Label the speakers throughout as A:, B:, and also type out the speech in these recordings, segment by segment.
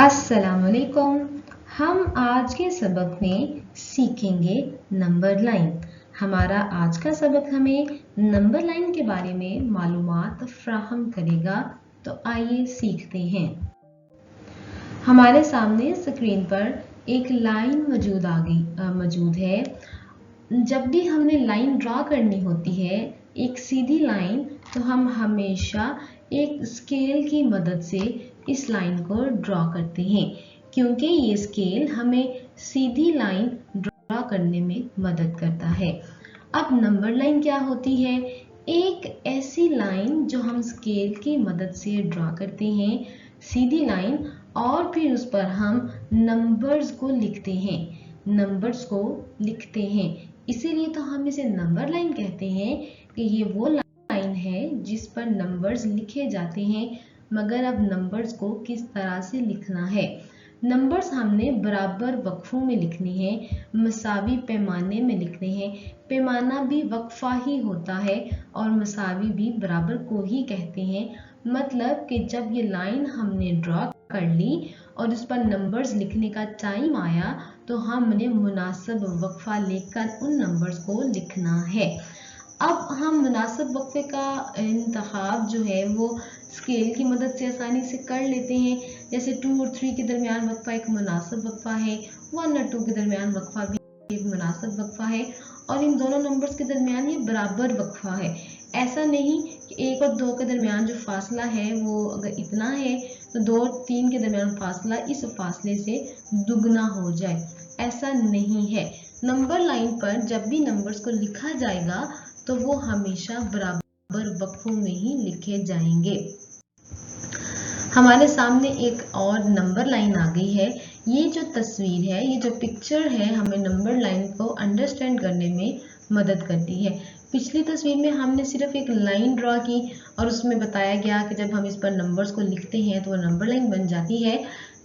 A: अस्सलामुअलैकुम। हम आज के सबक में सीखेंगे नंबर लाइन। हमारा आज का सबक हमें नंबर लाइन के बारे में मालूमात फ्राहम करेगा। तो आइए सीखते हैं। हमारे सामने स्क्रीन पर एक लाइन मौजूद है। जब भी हमने लाइन ड्रा करनी होती है, एक सीधी लाइन, तो हम हमेशा एक स्केल की मदद से इस लाइन को ड्रा करते हैं, क्योंकि ये स्केल हमें सीधी लाइन ड्रा करने में मदद करता है। अब नंबर लाइन क्या होती है? एक ऐसी लाइन जो हम स्केल की मदद से ड्रा करते हैं, सीधी लाइन, और फिर उस पर हम नंबर्स को लिखते हैं। इसीलिए तो हम इसे नंबर लाइन कहते हैं कि ये वो लाइन है जिस पर नंबर्स लिखे जाते हैं। मगर अब नंबर्स को किस तरह से लिखना है? नंबर्स हमने बराबर वक्फों में लिखने हैं, मसावी पैमाने में लिखने हैं। पैमाना भी वक्फा ही होता है और मसावी भी बराबर को ही कहते हैं। मतलब कि जब ये लाइन हमने ड्रॉ कर ली और उस पर नंबर्स लिखने का टाइम आया, तो हमने मुनासिब वक्फा लेकर उन नंबर्स को लिखना है। अब हम मुनासिब वक्फे का इंतखाब जो है वो स्केल की मदद से आसानी से कर लेते हैं। जैसे 2 और 3 के दरमियान वक्फा एक मुनासिब वक्फा है, 1 और 2 के दरमियान वक्फा भी एक मुनासिब वक्फा है, और इन दोनों नंबर्स के दरमियान ये बराबर वक्फा है। ऐसा नहीं कि 1 और 2 के दरमियान जो फासला है वो अगर इतना है तो 2 और 3 के दरमियान फासला इस फासले से दुगना हो जाए, ऐसा नहीं है। नंबर लाइन पर जब भी नंबर्स को लिखा जाएगा तो वो हमेशा बराबर वक्फों में ही लिखे जाएंगे। हमारे सामने एक और नंबर लाइन आ गई है। ये जो तस्वीर है, ये जो पिक्चर है, हमें नंबर लाइन को अंडरस्टैंड करने में मदद करती है। पिछली तस्वीर में हमने सिर्फ एक लाइन ड्रॉ की और उसमें बताया गया कि जब हम इस पर नंबर्स को लिखते हैं तो वो नंबर लाइन बन जाती है।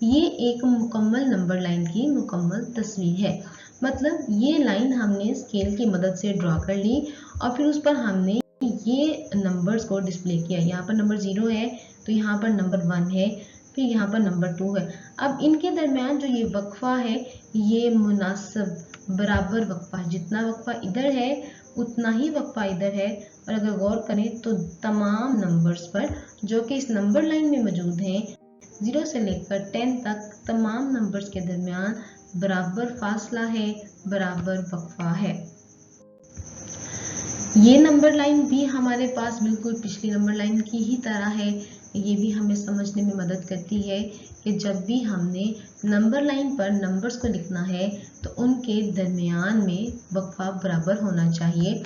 A: ये एक मुकम्मल नंबर लाइन की मुकम्मल तस्वीर है। मतलब ये लाइन हमने स्केल की मदद से ड्रॉ कर ली और फिर उस पर हमने ये नंबर्स को डिस्प्ले किया। यहाँ पर नंबर 0 है तो यहाँ पर नंबर 1 है, फिर यहाँ पर नंबर 2 है। अब इनके दरमियान जो ये वक्फा है, ये मुनासिब बराबर वक्फा है। जितना वक्फा इधर है उतना ही वक्फा इधर है। और अगर गौर करें तो तमाम नंबर्स पर जो कि इस नंबर लाइन में मौजूद हैं, 0 से लेकर 10 तक, तमाम नंबर्स के दरमियान बराबर फासला है, बराबर वक्फा है। ये नंबर लाइन भी हमारे पास बिल्कुल पिछली नंबर लाइन की ही तरह है। ये भी हमें समझने में मदद करती है कि जब भी हमने नंबर लाइन पर नंबर्स को लिखना है तो उनके दरमियान में वक्फा बराबर होना चाहिए।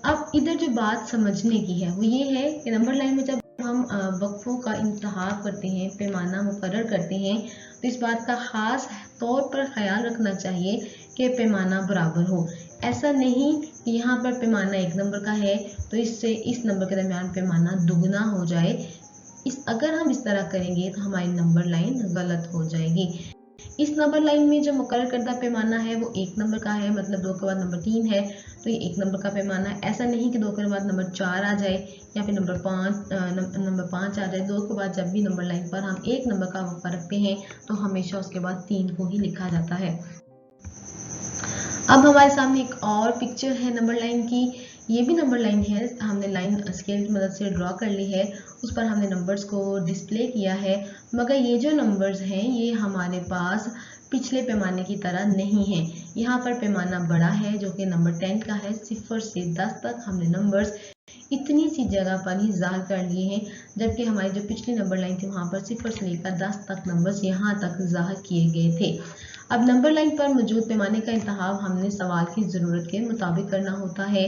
A: अब इधर जो बात समझने की है वो ये है कि नंबर लाइन में जब हम वक्फों का इंतखाब करते हैं, पैमाना मुकर्रर करते हैं, तो इस बात का ख़ास तौर पर ख्याल रखना चाहिए कि पैमाना बराबर हो। ऐसा नहीं कि यहाँ पर पैमाना 1 नंबर का है तो इससे इस नंबर के दरमियान पैमाना दुगना हो जाए। अगर हम इस तरह करेंगे तो हमारी नंबर लाइन गलत हो जाएगी। इस नंबर लाइन में जो मुकर्रर करदा पैमाना है वो 1 नंबर का है, मतलब 2 के बाद नंबर 3 है तो ये 1 नंबर का पैमाना है। ऐसा नहीं कि 2 के बाद नंबर 4 आ जाए या फिर नंबर 5 आ जाए। 2 के बाद जब भी नंबर लाइन पर हम 1 नंबर का वक्फा रखते हैं तो हमेशा उसके बाद 3 को ही लिखा जाता है। अब हमारे सामने एक और पिक्चर है नंबर लाइन की। ये भी नंबर लाइन है, हमने लाइन स्केल की मदद से ड्रॉ कर ली है, उस पर हमने नंबर्स को डिस्प्ले किया है। मगर ये जो नंबर्स हैं ये हमारे पास पिछले पैमाने की तरह नहीं है। यहाँ पर पैमाना बड़ा है जो कि नंबर 10 का है। 0 से 10 तक हमने नंबर्स इतनी सी जगह पर ही ज़ाहिर कर लिए हैं, जबकि हमारी जो पिछली नंबर लाइन थी वहाँ पर 0 से लेकर 10 तक नंबर्स यहाँ तक ज़ाहिर किए गए थे। अब नंबर लाइन पर मौजूद पैमाने का इंतखाब हमने सवाल की ज़रूरत के मुताबिक करना होता है।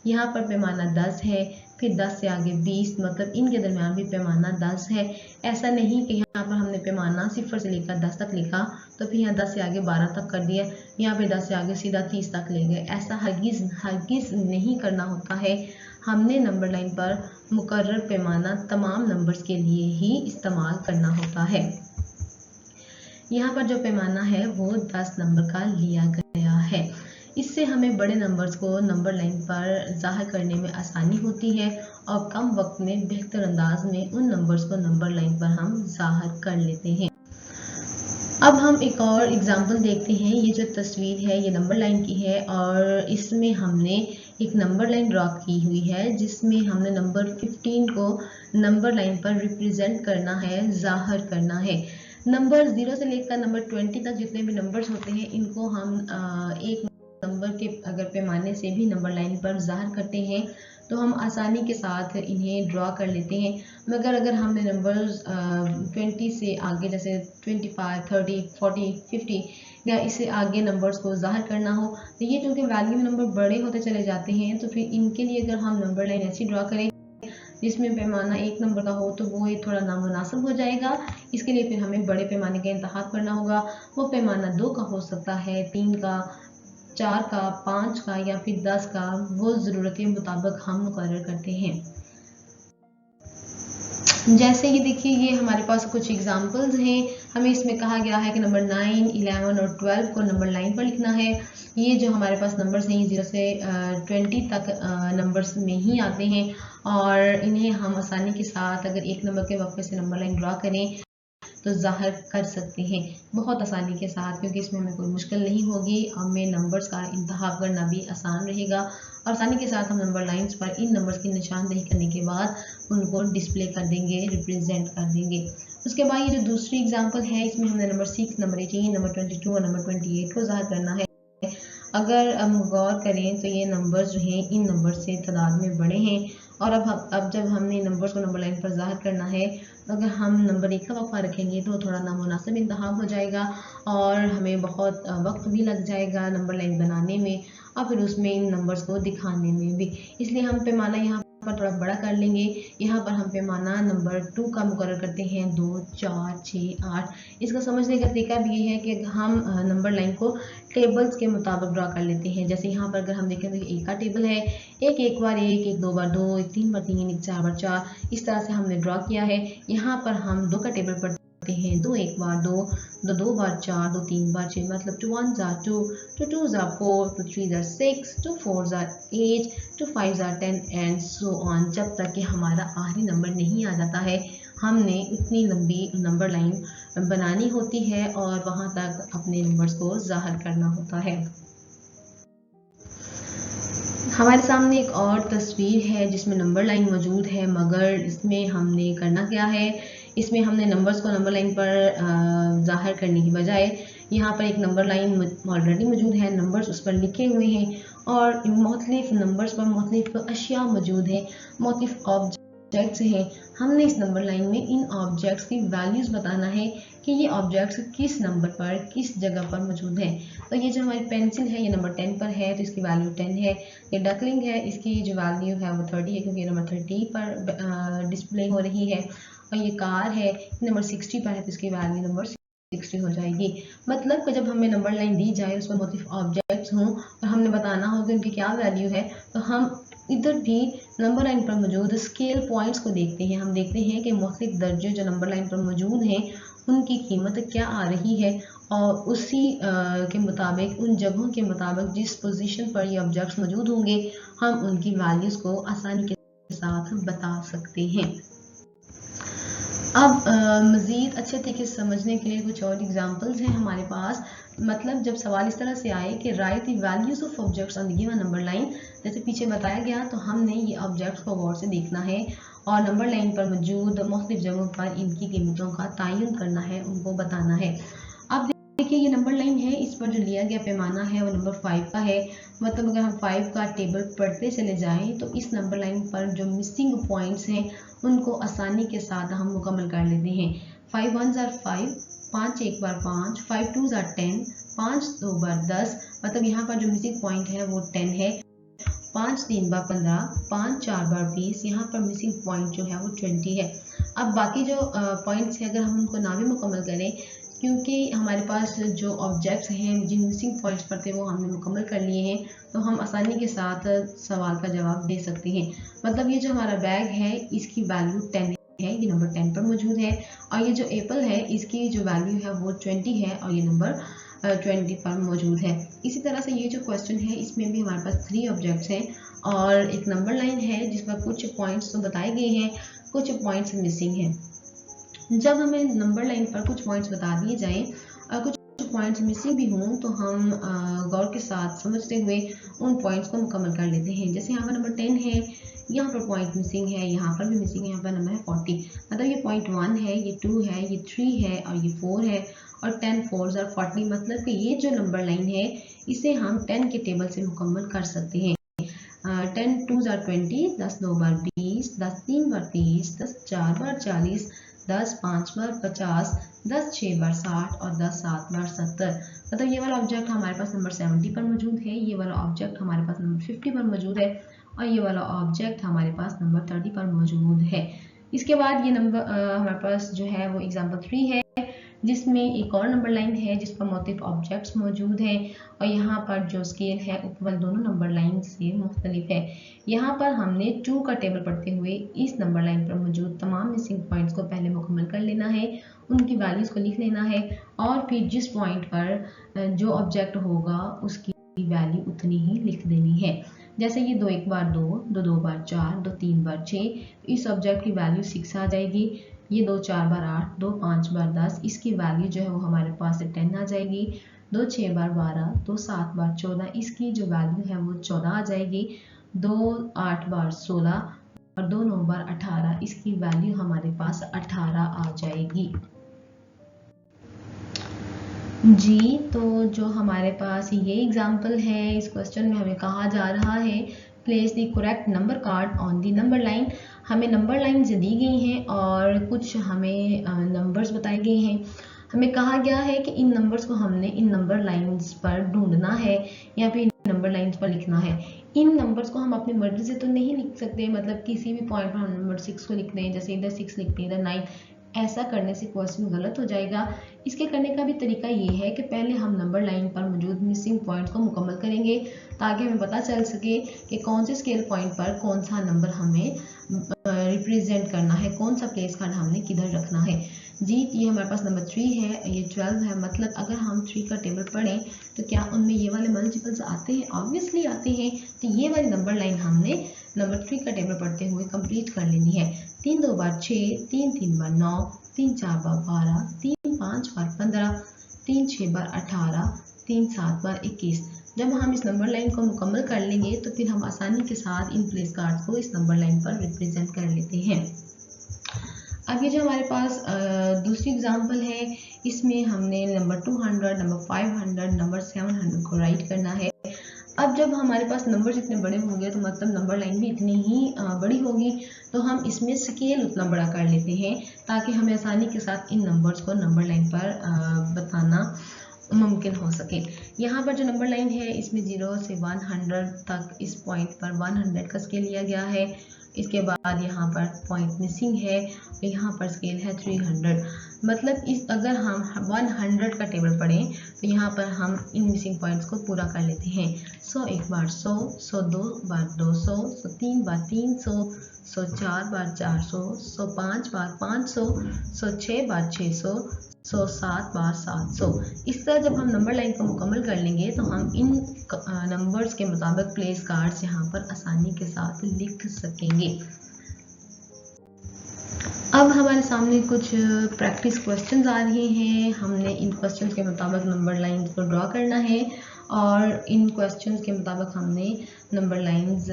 A: यहाँ पर पैमाना 10 है, फिर 10 से आगे 20, मतलब इनके दरमियान भी पैमाना 10 है। ऐसा नहीं कि यहाँ पर हमने पैमाना 0 से लेकर 10 तक लिखा तो फिर यहाँ 10 से आगे 12 तक कर दिया, यहाँ पे 10 से आगे सीधा 30 तक ले गए। ऐसा हरगिज़ नहीं करना होता है। हमने नंबर लाइन पर मुकर्रर पैमाना तमाम नंबर्स के लिए ही इस्तेमाल करना होता है। यहाँ पर जो पैमाना है वो 10 नंबर का लिया गया है। इससे हमें बड़े नंबर्स को नंबर लाइन पर ज़ाहिर करने में आसानी होती है और कम वक्त में बेहतर अंदाज में उन नंबर्स को नंबर लाइन पर हम ज़ाहिर कर लेते हैं। अब हम एक और एग्जांपल देखते हैं। ये जो तस्वीर है ये नंबर लाइन की है और इसमें हमने एक नंबर लाइन ड्रॉ की हुई है जिसमें हमने नंबर 15 को नंबर लाइन पर रिप्रेजेंट करना है, जाहिर करना है। नंबर 0 से लेकर नंबर 20 तक जितने भी नंबर्स होते हैं इनको हम एक नंबर के अगर पैमाने से भी नंबर लाइन पर जाहिर करते हैं तो हम आसानी के साथ इन्हें ड्रॉ कर लेते हैं। मगर अगर हमने नंबर्स 20 से आगे जैसे 25, 30, 40, 50 या इससे आगे नंबर्स को जाहिर करना हो तो ये क्योंकि वैल्यू में नंबर बड़े होते चले जाते हैं तो फिर इनके लिए अगर हम नंबर लाइन ऐसी ड्रॉ करें जिसमें पैमाना एक नंबर का हो तो वो ये थोड़ा नामुनासिब हो जाएगा। इसके लिए फिर हमें बड़े पैमाने का इंतखाब करना होगा। वो पैमाना 2 का हो सकता है, 3 का, 4 का, 5 का या फिर 10 का, वो ज़रूरत के मुताबिक हम मुकर्रर करते हैं। जैसे ये देखिए ये हमारे पास कुछ एग्जांपल्स हैं। हमें इसमें कहा गया है कि नंबर 9, 11 और 12 को नंबर लाइन पर लिखना है। ये जो हमारे पास नंबर्स हैं 0 से 20 तक नंबर्स में ही आते हैं और इन्हें हम आसानी के साथ अगर एक नंबर के वक्फे से नंबर लाइन ड्रा करें तो जाहिर कर सकते हैं बहुत आसानी के साथ, क्योंकि इसमें हमें कोई मुश्किल नहीं होगी। हमें नंबर्स का इंतखाब करना भी आसान रहेगा और आसानी के साथ हम नंबर लाइंस पर इन नंबर्स की निशानदेही करने के बाद उनको डिस्प्ले कर देंगे, रिप्रेजेंट कर देंगे। उसके बाद ये जो दूसरी एग्जांपल है इसमें हमने नंबर 6, नंबर 18, नंबर 22 और नंबर 28 को जाहिर करना है। अगर हम गौर करें तो ये नंबर्स जो हैं इन नंबर से तादाद में बड़े हैं और अब जब हमने नंबर्स को नंबर लाइन पर जाहिर करना है तो अगर हम नंबर 1 का वक्फा रखेंगे तो थोड़ा नामुनासिब इंतखाब हो जाएगा और हमें बहुत वक्त भी लग जाएगा नंबर लाइन बनाने में और फिर उसमें इन नंबर्स को दिखाने में भी। इसलिए हम पैमाना यहाँ पर थोड़ा बड़ा कर लेंगे। यहाँ पर हम पैमाना नंबर 2 का मुकर्रर करते हैं, 2, 4, 6, 8। इसका समझने का तरीका भी ये है कि हम नंबर लाइन को टेबल्स के मुताबिक ड्रा कर लेते हैं। जैसे यहाँ पर अगर हम देखें तो एक का टेबल है, एक बार एक, 2 बार 2, एक 3 बार 3, एक 4 बार 4, इस तरह से हमने ड्रॉ किया है। यहाँ पर हम 2 का टेबल पढ़ते हैं, 2 एक बार 2, 2 बार 4, 2 3 बार 6, मतलब 2 1 2, 2 2 4, 2 3 6, 2 4 8, 2 5 10 एंड सो ऑन, जब तक कि हमारा आखिरी नंबर नहीं आ जाता है। हमने इतनी लंबी नंबर लाइन बनानी होती है और वहां तक अपने नंबर्स को जाहिर करना होता है। हमारे सामने एक और तस्वीर है जिसमें नंबर लाइन मौजूद है, मगर इसमें हमने करना क्या है, इसमें हमने नंबर्स को नंबर लाइन पर जाहिर करने की बजाय यहाँ पर एक नंबर लाइन ऑलरेडी मौजूद है, नंबर्स उस पर लिखे हुए हैं और मुख्तलिफ नंबर्स पर मुख्तलिफ अशिया मौजूद है, मुख्तलिफ ऑब्जेक्ट्स हैं। हमने इस नंबर लाइन में इन ऑब्जेक्ट्स की वैल्यूज बताना है कि ये ऑब्जेक्ट्स किस नंबर पर किस जगह पर मौजूद हैं। तो ये जो हमारी पेंसिल है ये नंबर 10 पर है तो इसकी वैल्यू 10 है। ये डकलिंग है, इसकी जो वैल्यू है वो 30 है क्योंकि नंबर 30 पर डिस्प्ले हो रही है। और ये कार है नंबर 60 पर है तो इसकी वैल्यू नंबर 60 हो जाएगी। मतलब कि जब हमें नंबर लाइन दी जाए उसमें मुख्तलिफ ऑब्जेक्ट्स हों और हमने बताना हो कि उनकी क्या वैल्यू है तो हम इधर भी नंबर लाइन पर मौजूद स्केल पॉइंट्स को देखते हैं। हम देखते हैं कि मुख्तलिफ दर्जे जो नंबर लाइन पर मौजूद हैं उनकी कीमत क्या आ रही है और उसी के मुताबिक उन जगहों के मुताबिक जिस पोजीशन पर ये ऑब्जेक्ट्स मौजूद होंगे हम उनकी वैल्यूज़ को आसानी के साथ बता सकते हैं। अब मज़ीद अच्छे तरीके से समझने के लिए कुछ और एग्जांपल्स हैं हमारे पास। मतलब जब सवाल इस तरह से आए कि right the values of objects on the given number line, जैसे पीछे बताया गया, तो हमने ये ऑब्जेक्ट्स को गौर से देखना है और नंबर लाइन पर मौजूद मुख्तलिफ जगहों पर इनकी कीमतों का तयन करना है, उनको बताना है। अब देखिए ये नंबर लाइन है, इस पर जो लिया गया पैमाना है वो नंबर 5 का है। मतलब अगर हम 5 का टेबल पढ़ते चले जाएं तो इस नंबर लाइन पर जो मिसिंग पॉइंट्स हैं उनको आसानी के साथ हम मुकम्मल कर लेते हैं। 5 1 5, 5 एक बार 5, 5 2 10, 5 2 बार 10, मतलब यहाँ पर जो मिसिंग पॉइंट है वो 10 है। 5 3 बार 15, 5 4 बार 20, यहाँ पर मिसिंग पॉइंट जो है वो 20 है। अब बाकी जो पॉइंट्स हैं अगर हम उनको ना भी मुकम्मल करें, क्योंकि हमारे पास जो ऑब्जेक्ट्स हैं जिन मिसिंग पॉइंट्स पर थे वो हमने मुकम्मल कर लिए हैं, तो हम आसानी के साथ सवाल का जवाब दे सकते हैं। मतलब ये जो हमारा बैग है इसकी वैल्यू 10 है, ये नंबर 10 पर मौजूद है। और ये जो एप्पल है इसकी जो वैल्यू है वो 20 है और ये नंबर 20 पर मौजूद है। इसी तरह से ये जो क्वेश्चन है इसमें भी हमारे पास 3 ऑब्जेक्ट्स हैं और एक नंबर लाइन है जिस पर कुछ पॉइंट्स तो बताए गए हैं, कुछ पॉइंट्स मिसिंग हैं। जब हमें नंबर लाइन पर कुछ पॉइंट्स बता दिए जाएं, कुछ पॉइंट्स मिसिंग भी हों तो हम गौर के साथ समझते हुए उन पॉइंट्स को मुकम्मल कर लेते हैं। जैसे यहाँ पर नंबर 10 है, यहाँ पर पॉइंट मिसिंग है, यहाँ पर भी मिसिंग है, यहाँ पर नंबर है 40, मतलब ये पॉइंट 1 है, ये 2 है, ये 3 है और ये 4 है और 10 4s are 40, मतलब कि ये जो नंबर लाइन है इसे हम 10 के टेबल से मुकम्मल कर सकते हैं। 10 2s are 20, 10 2 बार 20, 10 3 बार 30, 10 4 बार 40, 10 5 बार 50, 10 6 बार 60 और 10 7 बार 70। मतलब ये वाला ऑब्जेक्ट हमारे पास नंबर 70 पर मौजूद है, ये वाला ऑब्जेक्ट हमारे पास नंबर 50 पर मौजूद है और ये वाला ऑब्जेक्ट हमारे पास नंबर 30 पर मौजूद है। इसके बाद ये नंबर हमारे पास जो है वो एग्जाम्पल 3 है, जिसमें एक और नंबर लाइन है जिस पर मोटिव ऑब्जेक्ट्स मौजूद हैं और यहाँ पर जो स्केल है उपवल दोनों नंबर लाइन से मुख्तलिफ है। यहाँ पर हमने 2 का टेबल पढ़ते हुए इस नंबर लाइन पर मौजूद तमाम मिसिंग पॉइंट्स को पहले मुकम्मल कर लेना है, उनकी वैल्यूज को लिख लेना है और फिर जिस पॉइंट पर जो ऑब्जेक्ट होगा उसकी वैल्यू उतनी ही लिख देनी है। जैसे ये 2 1 बार 2, 2 2 बार 4, 2 3 बार 6, इस ऑब्जेक्ट की वैल्यू 6 आ जाएगी। ये 2 4 बार 8, 2 5 बार 10, इसकी वैल्यू जो है वो हमारे पास 10 आ जाएगी। 2 6 बार 12, 2 7 बार 14, इसकी जो वैल्यू है वो 14 आ जाएगी। 2 8 बार 16 और 2 9 बार 18, इसकी वैल्यू हमारे पास 18 आ जाएगी। जी, तो जो हमारे पास ये एग्जाम्पल है, इस क्वेश्चन में हमें कहा जा रहा है place the correct number card on the number line. हमें नंबर लाइन दी गई हैं और कुछ हमें नंबर्स बताए गए हैं। हमें कहा गया है कि इन नंबर्स को हमने इन नंबर लाइंस पर ढूंढना है या फिर इन नंबर लाइंस पर लिखना है। इन नंबर्स को हम अपनी मर्जी से तो नहीं लिख सकते, मतलब किसी भी पॉइंट पर हम नंबर 6 को लिख दें, जैसे इधर 6 लिखते हैं इधर 9, ऐसा करने से क्वेश्चन गलत हो जाएगा। इसके करने का भी तरीका ये है कि पहले हम नंबर लाइन पर मौजूद मिसिंग पॉइंट्स को मुकम्मल करेंगे ताकि हमें पता चल सके कि कौन से स्केल पॉइंट पर कौन सा नंबर हमें रिप्रेजेंट करना है, कौन सा प्लेस कार्ड हमने किधर रखना है। जी, ये हमारे पास नंबर 3 है, ये 12 है, मतलब अगर हम 3 का टेबल पढ़ें तो क्या उनमें ये वाले मल्टीपल्स आते हैं? ऑब्वियसली आते हैं। तो ये वाली नंबर लाइन हमने नंबर 3 का टेबल पढ़ते हुए कंप्लीट कर लेनी है। 3 2 बार 6, 3 3 बार 9, 3 4 बार 12, 3 5 बार 15, 3 6 बार 18, 3 7 बार 21। जब हम इस नंबर लाइन को मुकम्मल कर लेंगे तो फिर हम आसानी के साथ इन प्लेस कार्ड्स को इस नंबर लाइन पर रिप्रेजेंट कर लेते हैं। अब ये जो हमारे पास दूसरी एग्जांपल है, इसमें हमने नंबर 200, नंबर 500, नंबर 700 को राइट करना है। अब जब हमारे पास नंबर इतने बड़े होंगे तो मतलब नंबर लाइन भी इतनी ही बड़ी होगी, तो हम इसमें स्केल उतना बड़ा कर लेते हैं ताकि हमें आसानी के साथ इन नंबर्स को नंबर लाइन पर बताना मुमकिन हो सके। यहाँ पर जो नंबर लाइन है इसमें 0 से 100 तक इस पॉइंट पर 100 का स्केल लिया गया है। इसके बाद यहाँ पर पॉइंट मिसिंग है, यहाँ पर स्केल है 300। मतलब इस अगर हम 100 का टेबल पढ़ें तो यहाँ पर हम इन मिसिंग पॉइंट्स को पूरा कर लेते हैं। 100 एक बार 100, 102 बार 200, 103 बार 300, 104 बार 400, 105 बार 500, 106 बार 600, 107 बार 700। इस तरह जब हम नंबर लाइन को मुकम्मल कर लेंगे तो हम इन नंबर्स के मुताबिक प्लेस कार्ड्स यहाँ पर आसानी के साथ लिख सकेंगे। अब हमारे सामने कुछ प्रैक्टिस क्वेश्चंस आ रहे हैं। हमने इन क्वेश्चंस के मुताबिक नंबर लाइंस को ड्रॉ करना है और इन क्वेश्चंस के मुताबिक हमने नंबर लाइंस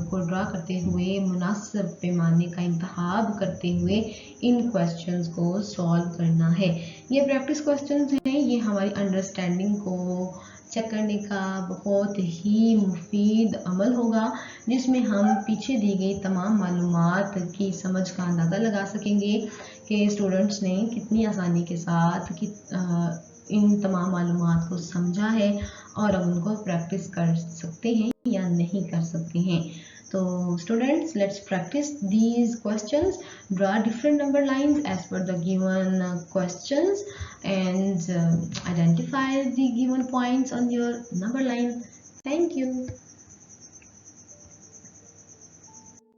A: को ड्रॉ करते हुए मुनासिब पैमाने का इंतखाब करते हुए इन क्वेश्चंस को सॉल्व करना है। ये प्रैक्टिस क्वेश्चंस हैं, ये हमारी अंडरस्टैंडिंग को चेक करने का बहुत ही मुफीद अमल होगा, जिसमें हम पीछे दी गई तमाम मालूमात की समझ का अंदाज़ा लगा सकेंगे कि स्टूडेंट्स ने कितनी आसानी के साथ इन तमाम मालूमात को समझा है और अब उनको प्रैक्टिस कर सकते हैं या नहीं कर सकते हैं। So students, let's practice these questions. Draw different number lines as per the given questions and identify the given points on your number line. Thank you.